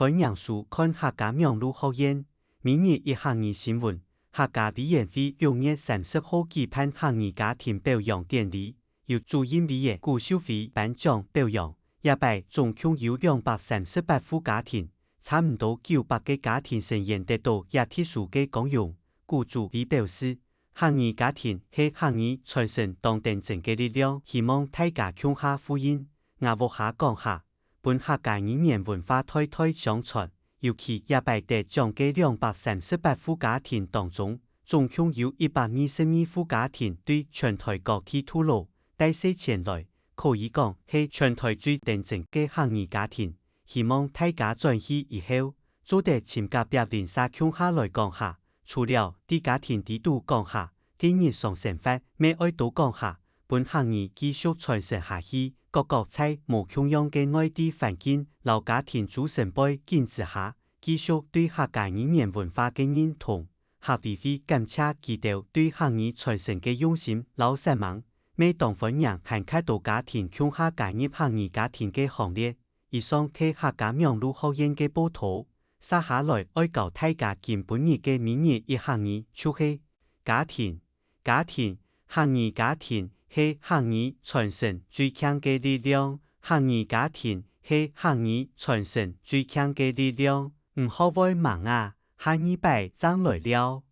分享书看客家苗路考验，明年一行二新闻，客家委员会6月30號舉辦行二家庭表揚典禮，由主任委員顧秀妃頒獎表揚，也擺總共有238戶家庭，差唔多900個家庭成員得到也特殊嘅功用。顧主委表示，行二家庭係行二傳承當定正嘅力量，希望大家共下呼應，雅樂下講下。本客家語言文化代代相傳，尤其也擺得獎嘅238戶家庭當中，總共有122戶家庭對全台各地吐露，帶細前來，可以講係全台最定正嘅行二家庭。希望大家轉去以後，做得親家別鄰社共下來講下，除了啲家庭地度講下，啲日常生活咩愛都講下，本行二繼續傳承下去。各國在無共樣嘅外地環境、老家庭組成背景之下，繼續對客家語言文化嘅認同。客委會感謝其哋對行二傳承嘅用心、老實忙。每當分享和較多家庭共下加入行二家庭嘅行列，以上係客家苗路考驗嘅報道。接下來愛教大家見本日嘅明日一行二，就是家庭行二家庭。係行二傳承最強嘅力量，行二家庭係行二傳承最強嘅力量，唔好為忙啊，下一輩爭來了。